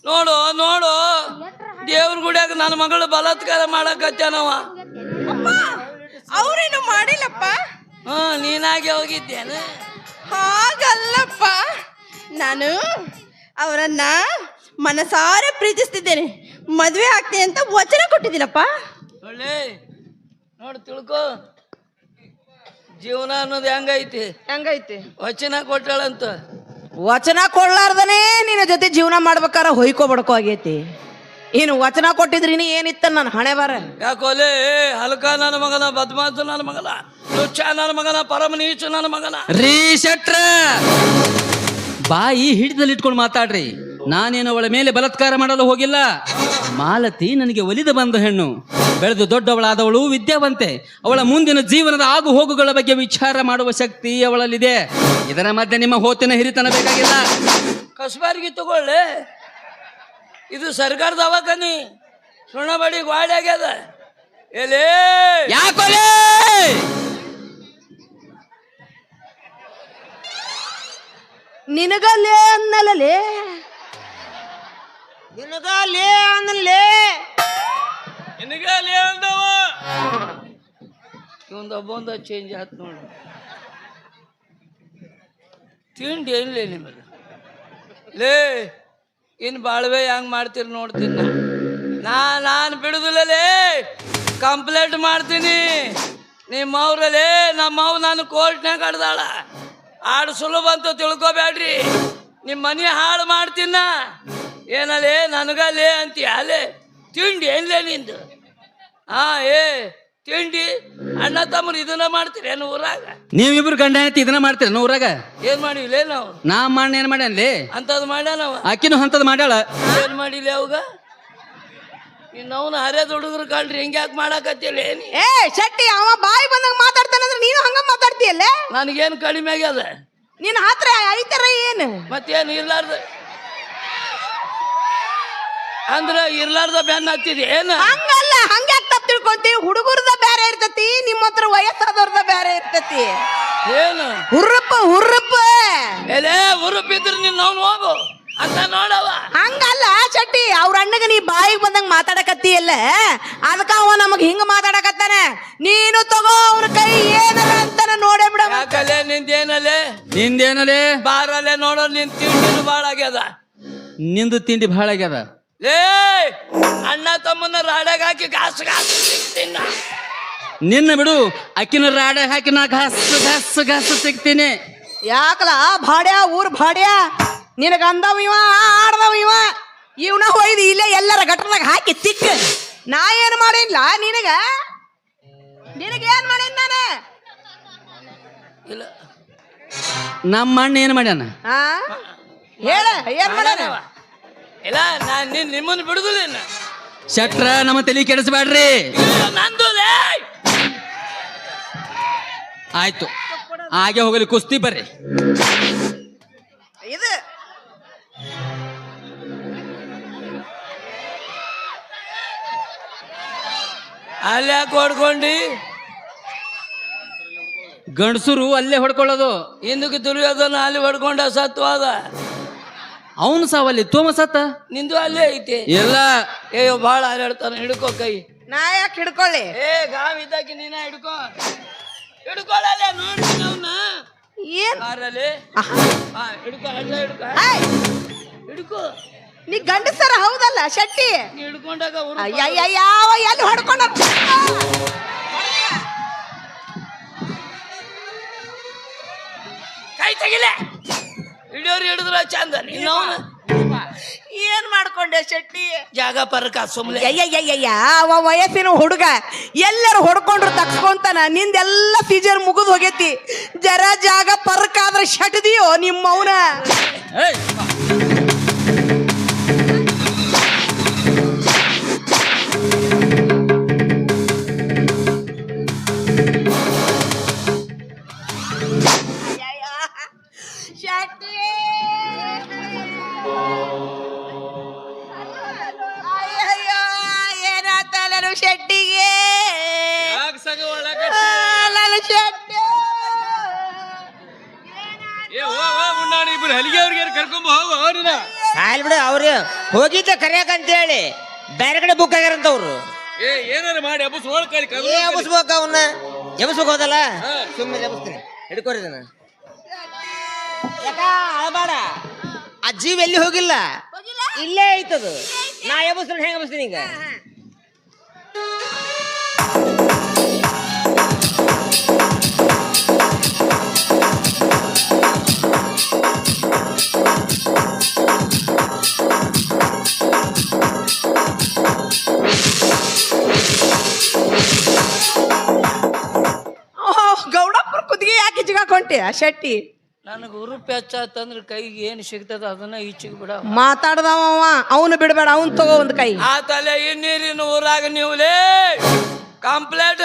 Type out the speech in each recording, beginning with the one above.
ನೋಡು ನೋಡು ದೇವ್ರ ಗುಡಿಯಾಗ ನನ್ನ ಮಗಳು ಬಲಾತ್ಕಾರ ಮಾಡಕತ್ತಾನವ. ಅವ್ರೇನು ಮಾಡಿಲ್ಲಪ್ಪ. ನೀನಾಗೆ ಹೋಗಿದ್ದೇನೆ. ಹಾಗಲ್ಲಪ್ಪ, ನಾನು ಅವರನ್ನ ಮನಸಾರೆ ಪ್ರೀತಿಸ್ತಿದ್ದೇನೆ, ಮದ್ವೆ ಆಗ್ತೇನೆ ಅಂತ ವಚನ ಕೊಟ್ಟಿದ್ದೀನಪ್ಪ. ಒಳ್ಳೆ ನೋಡು ತಿಳ್ಕೊ, ಜೀವನ ಅನ್ನೋದು ಹೆಂಗೈತಿ ಹೆಂಗೈತಿ. ವಚನ ಕೊಟ್ಟಾಳಂತ. ವಚನ ಕೊಡ್ಲಾರ್ದನೇ ನಿನ್ನ ಜೊತೆ ಜೀವನ ಮಾಡ್ಬೇಕಾರ ಹೊಯ್ಕೋ ಬಡ್ಕೋ ಆಗೈತಿ. ಇನ್ನು ವಚನ ಕೊಟ್ಟಿದ್ರಿ ಏನಿತ್ತ ನನ್ನ ಹಣೆ ಬಾರ. ಯಾಕೋಲೆ ಹಲ್ಕ ನನ್ನ ಮಗನ, ಬದ್ಮಾಸು ನನ್ನ ಮಗನ, ತುಚ್ಛ ನನ್ನ ಮಗನ, ಪರಮ ನೀಚ ನನ್ನ ಮಗನ. ರೀ ಶೆಟ್ರ, ಬಾಯಿ ಹಿಡಿದಲ್ಲಿ ಇಟ್ಕೊಂಡು ಮಾತಾಡ್ರಿ. ನಾನೇನು ಅವಳ ಮೇಲೆ ಬಲಾತ್ಕಾರ ಮಾಡಲು ಹೋಗಿಲ್ಲ. ಮಾಲತಿ ನನಗೆ ಒಲಿದ ಬಂದ ಹೆಣ್ಣು, ಬೆಳೆದು ದೊಡ್ಡವಳಾದವಳು, ವಿದ್ಯಾವಂತೆ. ಅವಳ ಮುಂದಿನ ಜೀವನದ ಆಗು ಹೋಗುಗಳ ಬಗ್ಗೆ ವಿಚಾರ ಮಾಡುವ ಶಕ್ತಿ ಅವಳಲ್ಲಿದೆ. ಇದರ ಮಧ್ಯೆ ನಿಮ್ಮ ಹೋತಿನ ಹಿರಿತನ ಬೇಕಾಗಿಲ್ಲ. ಕಸ್ಬಾರ್ಗಿ ತಗೊಳ್ಳೆ, ಇದು ಸರ್ಕಾರ ದವಾಖಾನಿ, ಸುಣ್ಣಬಡಿ ಗಾಡಿ ಆಗ್ಯದ. ಎಲೇ ಯಾಕೋಲೆ ನಿನಗಲ್ಲೇ ಅನ್ನಲೇ, ನಿನಗಲೇ ಅನ್ನಲೇ, ನಿನಗಲೇ ಅಂದವ. ಇವಂದ ಒಬ್ಬಂದ ಚೇಂಜ್ ಆಯ್ತು ನೋಡು. ತಿಂಡಿ ಏನ್ಲೇ ನಿಮಗೆ ಲೇ, ಇನ್ನು ಬಾಳ್ವೆ ಹೆಂಗೆ ಮಾಡ್ತೀರಿ ನೋಡ್ತೀನಿ. ನಾನು ಬಿಡುದಿಲ್ಲಲೇ, ಕಂಪ್ಲೇಂಟ್ ಮಾಡ್ತೀನಿ ನಿಮ್ಮವ್ರಲ್ಲೇ. ನಮ್ಮವ್ ನಾನು ಕೋರ್ಟ್ನಾಗ ಕಡ್ದಾಳ. ಆಡು ಸುಲಭ ಅಂತ ತಿಳ್ಕೊಬೇಡ್ರಿ, ನಿಮ್ಮ ಮನೆ ಹಾಳು ಮಾಡ್ತೀನ. ಏನಲ್ಲೇ ನನಗಲ್ಲೇ ಅಂತೀಯ ಅಲ್ಲೇ? ತಿಂಡಿ ಏನ್ಲೇ ನಿಂದು? ಏ ತಿಂಡಿ ಅಣ್ಣ ತಮ್ಮರು ಇದನ್ನ ಮಾಡ್ತೀರಿ ಏನು ಊರಾಗ? ನೀವಿಬ್ರು ಗಂಡ ಹೆಂಡತಿ ಇದನ್ನ ಮಾಡ್ತೀರ ಊರಾಗ? ಏನ್ ಮಾಡಿವಿಲೇ ನಾವು? ನಾ ಮಾಡಿ ಏನ್ ಮಾಡ್ಯಾನ್ಲಿ? ಅಂತದ್ ಮಾಡ್ಯಾನವ. ಆಕಿನೂ ಅಂತದ್ ಮಾಡ್ಯಾಳ. ಏನ್ ಮಾಡಿಲ್ಲ ಅವಾಗ? ಇನ್ನವನ ಹರಿಯದ ಹುಡುಗರು ಕಳ್ರಿ ಹಿಂಗ್ಯಾಕೆ ಮಾಡಾಕತ್ತಿಲ್ಲ ಏನಿ? ಏ ಶೆಟ್ಟಿ, ಅವ ಬಾಯಿ ಬಂದಾಗ ಮಾತಾಡ್ತಾನಂದ್ರೆ ನೀನು ಹಂಗ ಮಾತಾಡ್ತೀಯಲ್ಲ? ನನಗೇನು ಕಡಿಮೆ ಆಗ್ಯದ? ನಿನ್ನ ಹತ್ರ ಐತರ ಏನು? ಮತ್ತೇನು ಇರ್ಲಾರ್ದ ಅಂದ್ರೆ ಇರ್ಲಾರ್ದ ಬೆನ್ನ ಹತ್ತಿದೆ ಏನು? ಹಂಗಲ್ಲ, ಹಂಗ್ಯಾಕ್ ತಪ್ಪು ತಿಳ್ಕೊಂತೀವಿ. ಹುಡುಗರ್ದ ಬೇರೆ ಇರ್ತತಿ, ನಿಮ್ಮ ಹತ್ರ ವಯಸ್ಸಾದವ್ರದ ಬೇರೆ ಇರ್ತತಿ. ಏನು ಹುರ್ರಪ್ಪ ಎಲೆ ಉರುಪಿದ್ರು ನಿನ್ನ ಅವ್ನು ಹೋಗು ಅಂತ ನೋಡವ. ಹಂಗಲ್ಲ ಶೆಟ್ಟಿ, ಅವ್ರ ಅಣ್ಣಗ ನೀ ಬಾಯಿಗೆ ಬಂದಂಗ ಮಾತಾಡಕತ್ತೀಯಲ್ಲ, ಅದಕ್ಕ ಅವ ನಮಗ್ ಹಿಂಗ ಮಾತಾಡಕತ್ತಾನ. ನೀನು ತಗೋ ಅವ್ರ ಕೈ ಏನರ ಅಂತಾನ ನೋಡೇ ಬಿಡ. ಯಾಕಲೆ ನಿಂದೇನಲ್ಲೇ? ನಿಂದೇನಲೇ? ಬಾರಲ್ಲೇ ನೋಡೋ, ನಿನ್ ತಿಂಡಿನೂ ಭಾಳ ಆಗ್ಯದ. ನಿಂದು ತಿಂಡಿ ಭಾಳ ಆಗ್ಯದ. ಲೇ ಅಣ್ಣ ತಮ್ಮನ ರಾಡಾಗ ಹಾಕಿ ಗಾಸು ಗಾಸು ಸಿಗ್ತೀನ. ನಿನ್ನ ಬಿಡು, ಅಕ್ಕಿನ ರಾಡ ಹಾಕಿ ನಾ ಘಾಸು ಸಿಗ್ತೀನಿ. ಯಾಕಲ ಭಾಡ್ಯ, ಊರ್ ಭಾಡ್ಯ, ನಿನಗ ಅಂದವ ಇವ, ಆಡ್ದವ ಇವ, ಇವನ ಹೋಯ್ದು ಇಲ್ಲೇ ಎಲ್ಲರ ಗಟ್ಟದಾಗ ಹಾಕಿ ತಿಕ್ಕ. ನಾ ಏನ್ ಮಾಡಿಲ್ಲ ನಿನಗ? ನಿನಗೇನ್ ಮಾಡೀನಿ ನಾನು? ಇಲ್ಲ ನಮ್ಮ ಅಣ್ಣ ಏನ್ ಮಾಡ್ಯಾನ? ಹೇಳ, ಏನ್ ಮಾಡ್ಯಾನ? ಇಲ್ಲ ನಾನು ನಿಮ್ಮನ್ನು ಬಿಡುದಿಲ್ಲ. ಶೆಟ್ರ, ನಮ್ಮ ತಲೆ ಕೆಡಿಸಬೇಡ್ರಿ. ನಂದು ಲೇ. ಆಯ್ತು, ಹಾಗೆ ಹೋಗಲಿ, ಕುಸ್ತಿ ಬರ್ರಿ. ಇದು ಅಲ್ಲಿ ಯಾಕೆ ಹೊಡ್ಕೊಂಡಿ? ಗಂಡಸರು ಅಲ್ಲೇ ಹೊಡ್ಕೊಳ್ಳೋದು. ಹಿಂದಕ್ಕೆ ದುರ್ಯೋಧನ ಅಲ್ಲಿ ಹೊಡ್ಕೊಂಡ ಸತ್ವಾದ. ಅವನು ಸಾವಲ್ಲಿ ತೋಮ ಸತ್ತ. ನಿಂದು ಅಲ್ಲೇ ಐತಿ. ಎಲ್ಲ ಏಯೋ ಭಾಳ ಹಾರಾಡ್ತಾನ. ಹಿಡ್ಕೋ ಕೈ. ನಾ ಯಾಕೆ ಹಿಡ್ಕೊಳ್ಳಿ? ಗಾವ್ ಇದ್ದಾಕಿ ನೀನ ಹಿಡ್ಕೋ. ಹಿಡ್ಕೊಳ್ಳಲ್ಲ ನೋಡ್ತೀನಿ ಅವನ್ನ. ಏನ್ ಆರಲ್ಲಿ ಹಿಡ್ಕೋ, ಅಡ್ಡ ಹಿಡ್ಕೋ, ಹಿಡ್ಕೋ. ನೀ ಗಂಡಸರ ಹೌದಲ್ಲ ಶೆಟ್ಟಿ? ನೀ ಹಿಡ್ಕೊಂಡಾಗ ಯಾವ ಎಲ್ಲಿ ಹೊಡ್ಕೊಂಡ? ಕೈ ತೆಗಿಲೆ. ಹಿಡಿಯೋರು ಹಿಡಿದ್ರ ಚಂದ. ನೀನು ಏನ್ ಮಾಡ್ಕೊಂಡೆ ಶೆಟ್ಟಿ? ಜಾಗ ಪರಕ ಸುಮ್ನೆ. ಅವ ವಯಸ್ಸಿನ ಹುಡುಗ, ಎಲ್ಲರೂ ಹೊಡ್ಕೊಂಡ್ರು ತಕ್ಸ್ಕೊಂತಾನ. ನಿಂದೆಲ್ಲ ಸೀಜರ್ ಮುಗಿದು ಹೋಗೈತಿ. ಜರ ಜಾಗ ಪರ್ಕ್ ಆದ್ರೆ ಶಟ್ದಿಯೋ ನಿಮ್ಮವನ. ಶೆಟ್ಟಿಗೆ ನನ್ನ ಶೆಟ್ಟಿ ಹಲಿಗೆ ಅವ್ರಿಗೆ ಕರ್ಕೊಂಡ್ ಹೋಗು. ಆಯ್ಲ್ ಬಿಡು ಅವ್ರು ಹೋಗಿದ್ದ ಕರ್ಯಾಕ ಅಂತೇಳಿ ಬೇರೆ ಕಡೆ ಬುಕ್ ಆಗ್ಯಾರಂತ ಅವ್ರು. ಏನಾರ ಮಾಡಿ ಅಬ್ಬಸ್ ನೋಡ್ಕರಿ ಎಬ್ಸ್ಬೇಕು ಅವನ್ನ, ಎಬ್ಸ್ಬೇಕು ಹೋದಲ್ಲ ಸುಮ್ಮನೆ ಎಬ್ಸ್ತೀನಿ. ಹಿಡ್ಕೋರಿ ಇದನ್ನ. ಯಾಕ ಅಳಬೇಡ, ಆ ಜೀವ ಎಲ್ಲಿ ಹೋಗಿಲ್ಲ, ಇಲ್ಲೇ ಐತದು. ನಾ ಎಬ್ಸ್ತೀನಿ, ಹೆಂಗ ಎಬ್ಸ್ತೀನಿ ಈಗ? ಗೌಡಪ್ಪರ ಕುದಿಗೆ ಯಾಕೆ ಜಿಗಾಕೊಂಟಿ ಆ ಶೆಟ್ಟಿ? ನನಗೆ ಉರುಪಿ ಹಚ್ಚಂದ್ರೆ ಕೈಗೆ ಏನು ಸಿಗ್ತದ ಅದನ್ನ ಈಚಿಗೆ ಬಿಡ. ಮಾತಾಡ್ದವ ಅವನು ಬಿಡಬೇಡ, ಅವನ್ ತಗೋ ಒಂದ್ ಕೈ. ಆ ತಲೆ ಇನ್ನೀರಿನ ಊರಾಗ ನೀವುಲೇ ಕಂಪ್ಲೇಟ್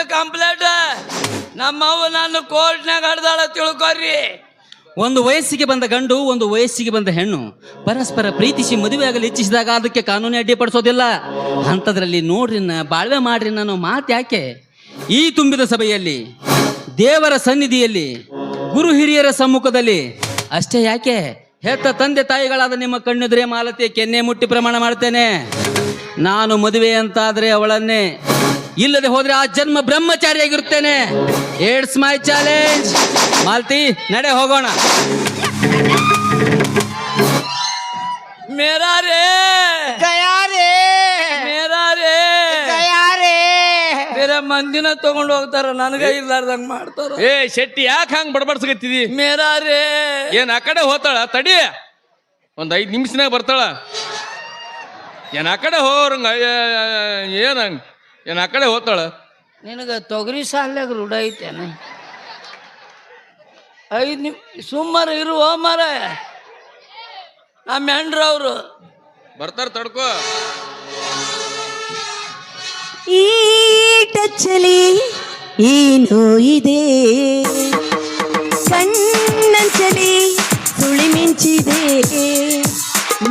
ನಮ್ಮವ್ವ ನಾನು ಕೋರ್ಟ್ನಾಗ ಹಡ್ದಾಳ ತಿಳ್ಕೊರಿ. ಒಂದು ವಯಸ್ಸಿಗೆ ಬಂದ ಗಂಡು, ಒಂದು ವಯಸ್ಸಿಗೆ ಬಂದ ಹೆಣ್ಣು ಪರಸ್ಪರ ಪ್ರೀತಿಸಿ ಮದುವೆ ಆಗಲು ಇಚ್ಛಿಸಿದಾಗ ಅದಕ್ಕೆ ಕಾನೂನು ಅಡ್ಡಿಪಡಿಸೋದಿಲ್ಲ. ಅಂಥದ್ರಲ್ಲಿ ನೋಡ್ರಿ ಬಾಳ್ವೆ ಮಾಡ್ರಿ ಅನ್ನೋ ಮಾತು ಯಾಕೆ? ಈ ತುಂಬಿದ ಸಭೆಯಲ್ಲಿ, ದೇವರ ಸನ್ನಿಧಿಯಲ್ಲಿ, ಗುರು ಹಿರಿಯರ ಸಮ್ಮುಖದಲ್ಲಿ ಅಷ್ಟೇ ಯಾಕೆ, ಹೆತ್ತ ತಂದೆ ತಾಯಿಗಳಾದ ನಿಮ್ಮ ಕಣ್ಣೆದುರೇ ಮಾಲತಿ ಕೆನ್ನೆ ಮುಟ್ಟಿ ಪ್ರಮಾಣ ಮಾಡ್ತೇನೆ, ನಾನು ಮದುವೆ ಅಂತಾದ್ರೆ ಅವಳನ್ನೇ, ಇಲ್ಲದೆ ಹೋದ್ರೆ ಆ ಜನ್ಮ ಬ್ರಹ್ಮಚಾರಿಯಾಗಿರುತ್ತೇನೆ. It's my challenge. ಮಾಲತಿ, ನಡೆ ಹೋಗೋಣ. ಮೇರಾ ರೇ ಬೇರೆ ಮಂದಿನ ತಗೊಂಡು ಹೋಗ್ತಾರ, ನನಗ ಇರ್ಲಾರ್ದಂಗ ಮಾಡ್ತಾರ. ಶೆಟ್ಟಿ ಯಾಕೆ ಹಂಗ ಬಡಬಡ್ಸಕತ್ತಿದಿ? ಮೇರಾ ರೇ ಏನ್ ಆ ಕಡೆ ಹೋತಾಳ? ತಡಿ, ಒಂದ್ 5 ನಿಮಿಷನಾಗ ಬರ್ತಾಳ. ಏನ್ ಆ ಕಡೆ ಹೋರಂಗ ಏನ್ ಆ ಕಡೆ ಹೋತಾಳ? ನಿನಗ ತೊಗರಿ ಸಾಲ್ಯಾಗ ರೂಢ ಐತೇನ? 5 ನಿಮಿಷ ಸುಮ್ಮರ ಇರುವ ಮರ. ನಮ್ಮ ಹೆಂಡ್ರವ್ರು ಬರ್ತಾರ, ತಡ್ಕೋ. ಈ ಟಚ್ಚಲಿ ಏನೋ ಇದೆ, ಕಣ್ಣಂಚಲಿ ಸುಳಿ ಮಿಂಚಿದೆ,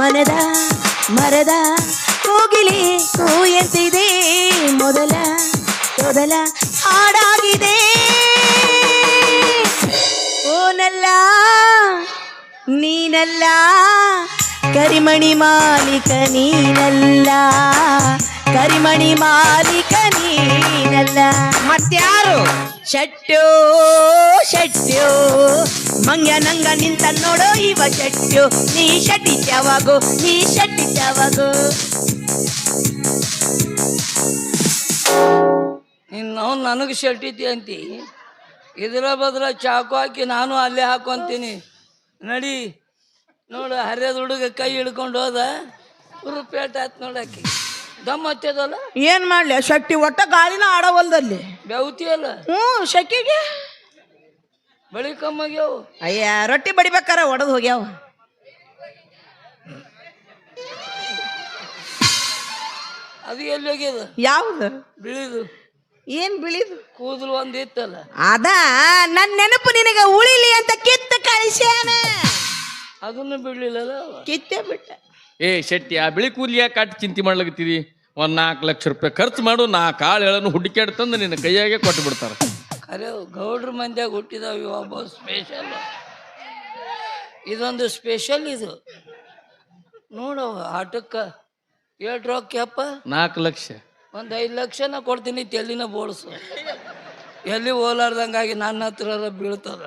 ಮರದ ಕೋಗಿಲೆ ಕೂಯಂತಿದೆ, ಮೊದಲ ಹಾಡಾಗಿದೆ. ಓನಲ್ಲ ನೀನಲ್ಲ, ಕರಿಮಣಿ ಮಾಲೀಕ ನೀನಲ್ಲ, ಕರಿಮಣಿ ಮಾಲೀಕ ನೀನಲ್ಲ, ಮತ್ಯಾರು? ಶೆಟ್ಟ್ಯೋ ಮಂಗ್ಯ ನಂಗ ನಿಂತ ನೋಡೋ ಇವ ಶೆಟ್ಟ್ಯೋ, ನೀ ಶೆಟ್ಟಿ ಚಾವಾಗೋ. ಇನ್ನು ನನಗೆ ಶೆಟ್ಟಿತಿ ಅಂತಿ, ಇದರ ಬದಲ ಚಾಕು ಹಾಕಿ ನಾನು ಅಲ್ಲೇ ಹಾಕೊಂತೀನಿ. ನಡಿ ನೋಡು, ಹರಿಯದ ಹುಡುಗ ಕೈ ಹಿಡ್ಕೊಂಡು ಹೋದ, ಉರುಪೇಟ ಆಯ್ತು ನೋಡಾಕಿ. ದಮ್ ಹತ್ತದಲ್ಲ, ಏನ್ ಮಾಡ್ಲಿ ಶೆಟ್ಟಿ, ಒಟ್ಟ ಗಾಳಿನ ಆಡವಲ್ದಲ್ಲಿ ಬೆವತಿಯಲ್ಲ. ಶೆಕ್ಕಿಗೆ ಬಳಿ ಕಮ್ಮಾಗ್ಯಾವು. ಅಯ್ಯ, ರೊಟ್ಟಿ ಬಡಿಬೇಕಾರ ಒಡದ್ ಹೋಗ್ಯಾವ. ಅದು ಎಲ್ಲಿ ಹೋಗ್ಯದ? ಯಾವ್ದು ಬಿಳಿದು? ಏನ್ ಬಿಳಿದು? ಕೂದಲು ಒಂದ್ ಇತ್ತಲ್ಲ, ಅದ ನನ್ ನೆನಪು ನಿನಗ ಉಳಿಲಿ ಅಂತ ಕಿತ್ತ ಕಳಿಸ್ಯಾನ. ಅದನ್ನು ಬಿಡ್ಲಿಲ್ಲಲ್ಲ, ಕಿತ್ತೇ ಬಿಟ್ಟ. ಶೆಟ್ಟಿ, ಆ ಬಿಳಿ ಕೂಲಿ ಯಾಕೆ ಕಾಟಿ ಚಿಂತೆ ಮಾಡ್ಲಾಗತ್ತೀರಿ? ಒಂದ್ 4 ಲಕ್ಷ ರೂಪಾಯಿ ಖರ್ಚು ಮಾಡು, 4 ಆಳು ಹುಡುಕ್ಯಾಡ್ ತಂದು ನಿನ್ನ ಕೈಯಾಗೆ ಕೊಟ್ಟು ಬಿಡ್ತಾರ. ಖರೆ ಗೌಡ್ರ ಮಂದ್ಯಾಗ ಹುಟ್ಟಿದಾವ ಒಬ್ಬ ಸ್ಪೆಷಲ್. ಇದೊಂದು ಸ್ಪೆಷಲ್. ಇದು ನೋಡವ ಆಟಕ್ಕ ಏಟ್ ರೊಕ್ಕಪ್ಪ? 4 ಲಕ್ಷ. ಒಂದು 5 ಲಕ್ಷನ ಕೊಡ್ತೀನಿ, ತೆಲ್ಲಿನ ಬೋಳ್ಸು. ಎಲ್ಲಿ ಹೋಲಾರ್ದಂಗಾಗಿ ನನ್ನ ಹತ್ರ ಬೀಳ್ತದ.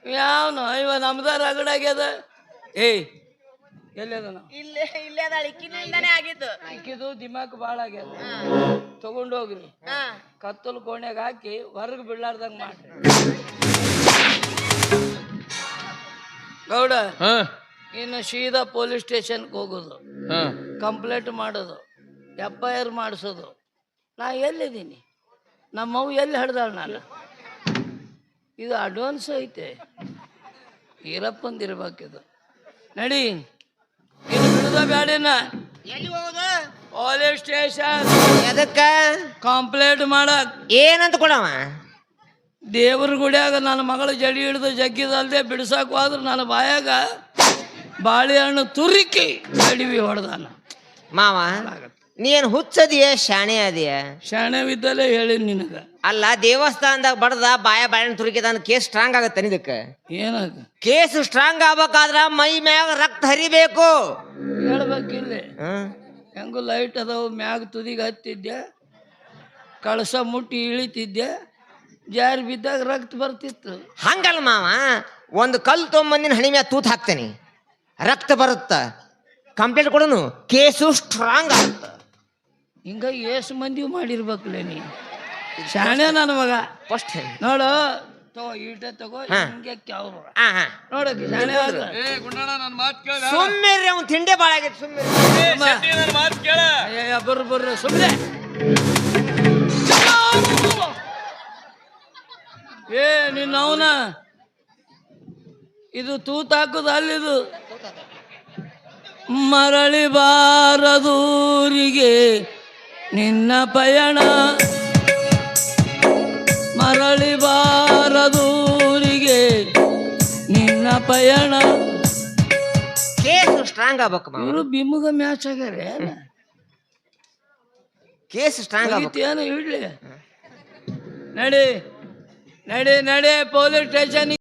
ಯಾವನು ಇವ ನಮ್ದ ರಗಡಾಗ್ಯದ. ಎಲ್ಲದ ಇಕ್ಕಿದು ದಿಮಾಕ್ ಭಾಳ ಆಗ್ಯದ. ತಗೊಂಡೋಗ್ರಿ, ಕತ್ತಲು ಕೋಣ್ಯಾಗ ಹಾಕಿ ಹೊರಗೆ ಬೀಳಾರ್ದಂಗ ಮಾಡ್ರಿ. ಗೌಡ, ಇನ್ನು ಸೀದಾ ಪೊಲೀಸ್ ಸ್ಟೇಷನ್ಗೆ ಹೋಗೋದು, ಕಂಪ್ಲೇಂಟ್ ಮಾಡೋದು, FIR ಮಾಡಿಸೋದು. ನಾ ಎಲ್ಲಿದ್ದೀನಿ? ನಮ್ಮವು ಎಲ್ಲಿ ಹಿಡ್ದಾಳ? ನಾನು ಇದು ಅಡ್ವಾನ್ಸ್ ಐತೆ, ಈರಪ್ಪಂದಿರ್ಬೇಕಿದು. ನಡಿ, ಇನ್ನು ಬಿಡುದ ಬ್ಯಾಡಿನ. Police station. ಎದಕ್ಕ? ಕಂಪ್ಲೇಂಟ್ ಮಾಡಕ್. ಏನಂತ ಕೊಡವ? ದೇವ್ರ ಗುಡಿಯಾಗ ನನ್ನ ಮಗಳ ಜಡಿ ಹಿಡಿದು ಜಗ್ಗಿದಲ್ದೆ ಬಿಡ್ಸಾಕ್ ಹೋದ್ರೆ ನನ್ನ ಬಾಯಾಗ ಬಾಳೆಹಣ್ಣು ತುರಿಕಿ ಅಡಿವಿ ಹೊಡೆದಾನ. ಮಾವ, ನೀ ಏನ್ ಹುಚ್ಚದಿಯ ಶಾಣೆ ಅದಿಯ? ಶಾಣವಿದ್ದಲೇ ಹೇಳಿ ನಿನಗ. ಅಲ್ಲ, ದೇವಸ್ಥಾನದಾಗ ಬಡದ ಬಾಳೆಹಣ್ಣು ತುರುಕಿದ ಕೇಸ್ ಸ್ಟ್ರಾಂಗ್ ಆಗತ್ತೆ ಇದಕ್ಕೆ. ಏನಾಗ ಕೇಸ್ ಸ್ಟ್ರಾಂಗ್ ಆಗ್ಬೇಕಾದ್ರ ಮೈ ಮ್ಯಾಗ ರಕ್ತ ಹರಿಬೇಕು. ಹೇಳ್ಬೇಕಿಲ್ಲ, ಹ್ಮ್. ಹೆಂಗು ಲೈಟ್ ಅದಾವ, ಮ್ಯಾಗ ತುದಿಗೆ ಹತ್ತಿದ್ದೆ, ಕಳಸ ಮುಟ್ಟಿ ಇಳಿತಿದ್ದೆ, ಜಾರಿ ಬಿದ್ದಾಗ ರಕ್ತ ಬರ್ತಿತ್ತು. ಹಂಗಲ್ಲ ಮಾವ, ಒಂದು ಕಲ್ಲು ತೊಗೊಂಬಂದಿನ ಹಣಿ ಮ್ಯಾಗ ತೂತ್ ಹಾಕ್ತೇನೆ, ರಕ್ತ ಬರುತ್ತ, ಕಂಪ್ಲೇಂಟ್ ಕೊಡೋನು, ಕೇಸು ಸ್ಟ್ರಾಂಗ್ ಆಗುತ್ತ. ಹಿಂಗ ಏಸು ಮಂದಿ ಮಾಡಿರ್ಬೇಕಲ್ಲ ನೀ. ಶಾಣೆ ನನ್ನ ಮಗ. ಫಸ್ಟ್ ನೋಡು, ತಗೋ ಈಟ ತಗೋ, ಹಿಂಗೆ ಕ್ಯಾವ್ರು ನೋಡಕ್ಕೆ ಶಾಣೆ ಆಗ. ಸುಮ್ಮಿರ್ರಿ, ಅವ್ನು ತಿಂಡೆ ಭಾಳ ಆಗೈತೆ. ಸುಮ್ಮನೆ ಬರ್ರ ಸುಮ್ಮನೆ. ಏ ನಿನ್ನ ಅವನ ಇದು ತೂತ್ ಹಾಕುದು ಅಲ್ಲಿದು. ಮರಳಿ ಬಾರದೂರಿಗೆ ನಿನ್ನ ಪಯಣ, ಮರಳಿ ಬಾರದೂರಿಗೆ ನಿನ್ನ ಪಯಣ. ಕೇಸು ಸ್ಟ್ರಾಂಗ್ ಆಗ್ಬೇಕು ಮಾವ. ಇವರು ಬಿಮ್ಮಗ ಮ್ಯಾಚ್ ಆಗ್ಯಾರ. ಕೇಸ್ ಸ್ಟ್ರಾಂಗ್ ಆಗ್ಬೇಕು. ಏನು ಇಡ್ಲಿ. ನಡಿ ನಡಿ ನಡಿ ಪೊಲೀಸ್ ಸ್ಟೇಷನ್.